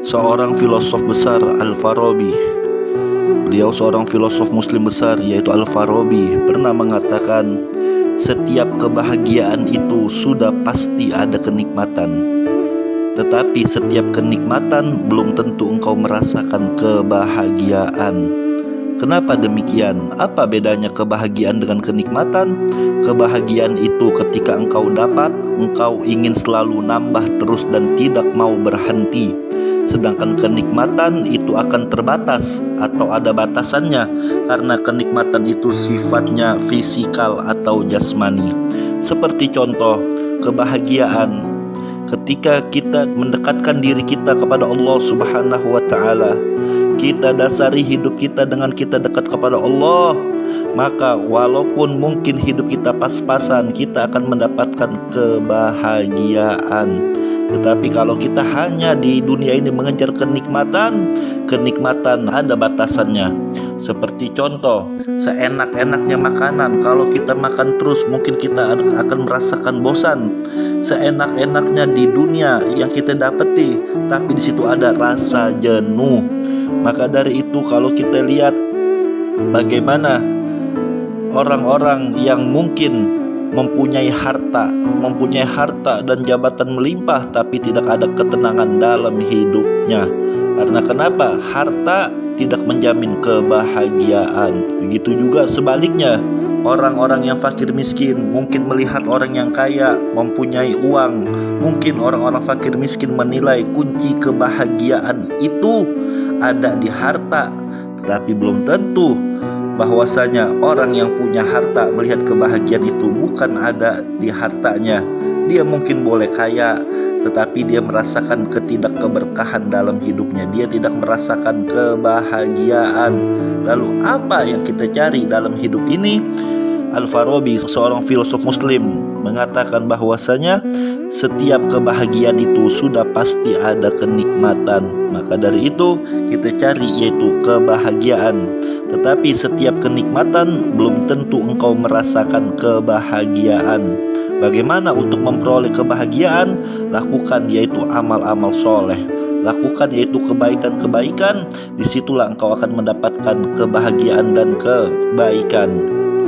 Seorang filosof besar, Al-Farabi. Beliau seorang filosof muslim besar, yaitu Al-Farabi, pernah mengatakan, setiap kebahagiaan itu sudah pasti ada kenikmatan, tetapi setiap kenikmatan belum tentu engkau merasakan kebahagiaan. Kenapa demikian? Apa bedanya kebahagiaan dengan kenikmatan? Kebahagiaan itu ketika engkau dapat, engkau ingin selalu nambah terus dan tidak mau berhenti. Sedangkan kenikmatan itu akan terbatas atau ada batasannya, karena kenikmatan itu sifatnya fisikal atau jasmani. Seperti contoh, kebahagiaan ketika kita mendekatkan diri kita kepada Allah Subhanahu wa ta'ala, kita dasari hidup kita dengan kita dekat kepada Allah, maka walaupun mungkin hidup kita pas-pasan, kita akan mendapatkan kebahagiaan. Tetapi kalau kita hanya di dunia ini mengejar kenikmatan, kenikmatan ada batasannya. Seperti contoh, seenak-enaknya makanan, kalau kita makan terus mungkin kita akan merasakan bosan. Seenak-enaknya di dunia yang kita dapati, tapi di situ ada rasa jenuh. Maka dari itu kalau kita lihat bagaimana orang-orang yang mungkin mempunyai harta dan jabatan melimpah, tapi tidak ada ketenangan dalam hidupnya. Karena kenapa? Harta tidak menjamin kebahagiaan. Begitu juga sebaliknya, orang-orang yang fakir miskin mungkin melihat orang yang kaya mempunyai uang. Mungkin orang-orang fakir miskin menilai kunci kebahagiaan itu ada di harta, tetapi belum tentu bahwasanya orang yang punya harta melihat kebahagiaan itu bukan ada di hartanya. Dia mungkin boleh kaya, tetapi dia merasakan ketidakkeberkahan dalam hidupnya. Dia tidak merasakan kebahagiaan. Lalu apa yang kita cari dalam hidup ini? Al-Farabi, seorang filosof muslim, mengatakan bahwasanya setiap kebahagiaan itu sudah pasti ada kenikmatan. Maka dari itu kita cari yaitu kebahagiaan. Tetapi setiap kenikmatan belum tentu engkau merasakan kebahagiaan. Bagaimana untuk memperoleh kebahagiaan? Lakukan yaitu amal-amal soleh. Lakukan yaitu kebaikan-kebaikan. Disitulah engkau akan mendapatkan kebahagiaan dan kebaikan.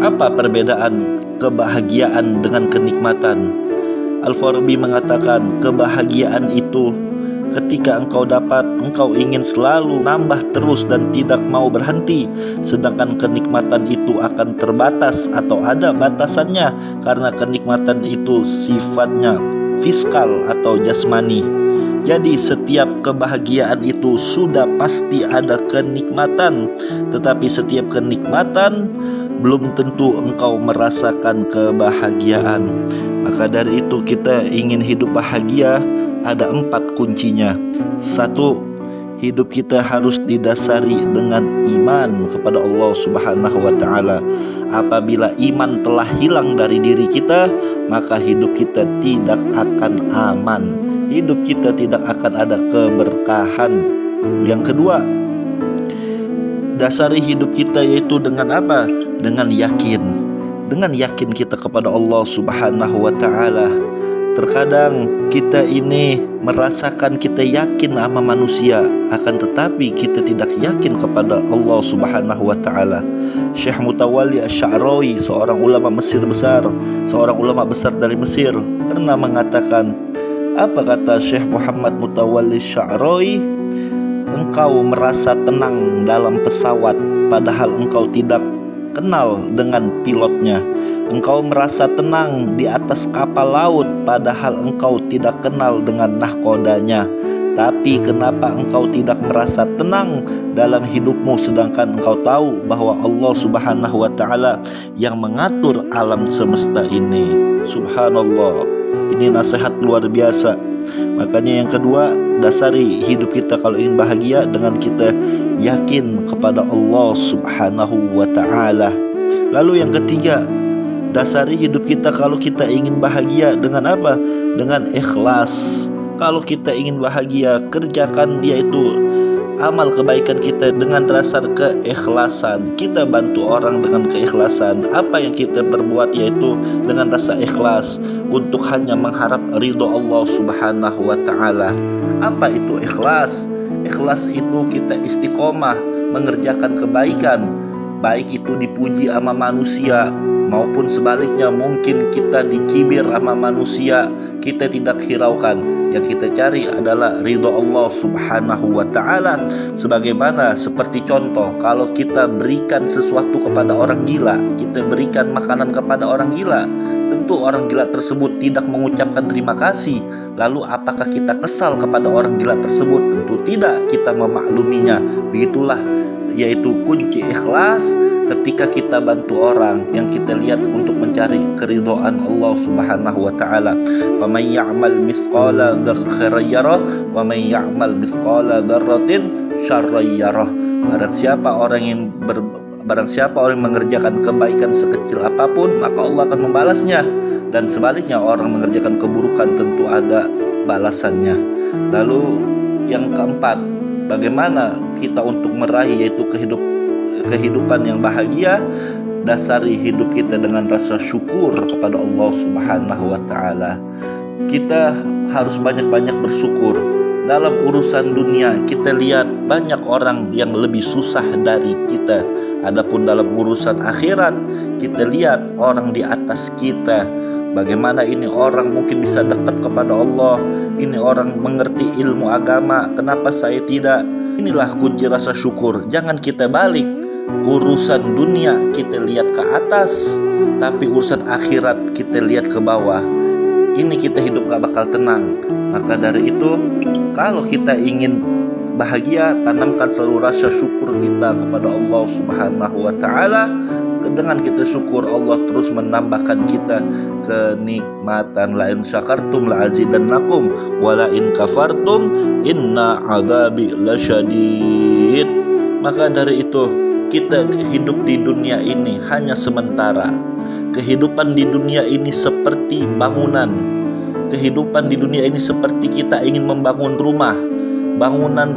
Apa perbedaan kebahagiaan dengan kenikmatan? Al-Farabi mengatakan kebahagiaan itu ketika engkau dapat, engkau ingin selalu nambah terus dan tidak mau berhenti. Sedangkan kenikmatan itu akan terbatas atau ada batasannya, karena kenikmatan itu sifatnya fiskal atau jasmani. Jadi setiap kebahagiaan itu sudah pasti ada kenikmatan, tetapi setiap kenikmatan belum tentu engkau merasakan kebahagiaan. Maka dari itu kita ingin hidup bahagia, ada 4 kuncinya. 1, hidup kita harus didasari dengan iman kepada Allah Subhanahu wa ta'ala. Apabila iman telah hilang dari diri kita, maka hidup kita tidak akan aman. Hidup kita tidak akan ada keberkahan. Yang kedua, dasari hidup kita yaitu dengan apa? Dengan yakin. Dengan yakin kita kepada Allah Subhanahu wa ta'ala. Terkadang kita ini merasakan kita yakin sama manusia, akan tetapi kita tidak yakin kepada Allah Subhanahu wa ta'ala. Syekh Mutawalli Asy-Sya'rawi, seorang ulama Mesir besar, seorang ulama besar dari Mesir, pernah mengatakan, apa kata Syekh Muhammad Mutawalli Asy-Sya'rawi? Engkau merasa tenang dalam pesawat padahal engkau tidak kenal dengan pilotnya. Engkau merasa tenang di atas kapal laut padahal engkau tidak kenal dengan nahkodanya. Tapi kenapa engkau tidak merasa tenang dalam hidupmu, sedangkan engkau tahu bahwa Allah Subhanahu wa ta'ala yang mengatur alam semesta ini? Subhanallah, ini nasihat luar biasa. Makanya yang kedua, dasari hidup kita kalau ingin bahagia dengan kita yakin kepada Allah Subhanahu wa ta'ala. Lalu yang ketiga, dasari hidup kita kalau kita ingin bahagia dengan apa? Dengan ikhlas. Kalau kita ingin bahagia, kerjakan yaitu amal kebaikan kita dengan dasar keikhlasan. Kita bantu orang dengan keikhlasan. Apa yang kita berbuat yaitu dengan rasa ikhlas untuk hanya mengharap ridho Allah Subhanahu wa ta'ala. Apa itu ikhlas? Ikhlas itu kita istiqomah mengerjakan kebaikan, baik itu dipuji sama manusia maupun sebaliknya mungkin kita dicibir sama manusia, kita tidak hiraukan. Yang kita cari adalah ridho Allah subhanahu wa ta'ala. Sebagaimana seperti contoh, kalau kita berikan sesuatu kepada orang gila, kita berikan makanan kepada orang gila, tentu orang gila tersebut tidak mengucapkan terima kasih. Lalu apakah kita kesal kepada orang gila tersebut? Tentu tidak, kita memakluminya. Begitulah yaitu kunci ikhlas ketika kita bantu orang yang kita lihat untuk mencari keridhaan Allah subhanahu wa ta'ala. Wa man ya'mal mithqala dzarratin yarah wa man ya'mal mithqala dzarratin syarran yarah. Barang siapa orang yang mengerjakan kebaikan sekecil apapun, maka Allah akan membalasnya, dan sebaliknya orang mengerjakan keburukan tentu ada balasannya. Lalu yang keempat, bagaimana kita untuk meraih yaitu kehidupan yang bahagia? Dasari hidup kita dengan rasa syukur kepada Allah subhanahu wa ta'ala. Kita harus banyak-banyak bersyukur. Dalam urusan dunia kita lihat banyak orang yang lebih susah dari kita. Adapun dalam urusan akhirat kita lihat orang di atas kita. Bagaimana ini orang mungkin bisa dekat kepada Allah, ini orang mengerti ilmu agama, kenapa saya tidak? Inilah kunci rasa syukur. Jangan kita balik, urusan dunia kita lihat ke atas, tapi urusan akhirat kita lihat ke bawah. Ini kita hidup gak bakal tenang. Maka dari itu, kalau kita ingin bahagia, tanamkan selalu rasa syukur kita kepada Allah subhanahu wa ta'ala. Dengan kita syukur, Allah terus menambahkan kita kenikmatan. La in syakartum la azidannakum wa la in kafartum inna adzabi lasyadid. Maka dari itu, kita hidup di dunia ini hanya sementara. Kehidupan di dunia ini seperti bangunan. Kehidupan di dunia ini seperti kita ingin membangun rumah. Bangunan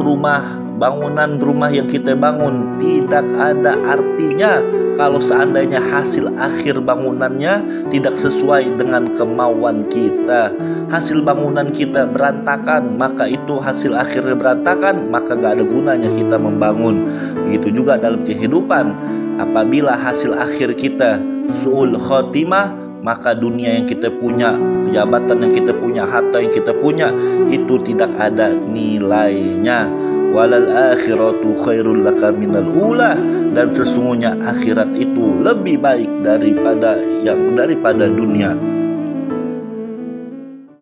rumah yang kita bangun tidak ada artinya kalau seandainya hasil akhir bangunannya tidak sesuai dengan kemauan kita. Hasil bangunan kita berantakan, maka itu hasil akhirnya berantakan, maka gak ada gunanya kita membangun. Begitu juga dalam kehidupan, apabila hasil akhir kita su'ul khotimah, maka dunia yang kita punya, jabatan yang kita punya, harta yang kita punya, itu tidak ada nilainya. Walal akhiratu khairul laka minal ula. Dan sesungguhnya akhirat itu lebih baik daripada dunia.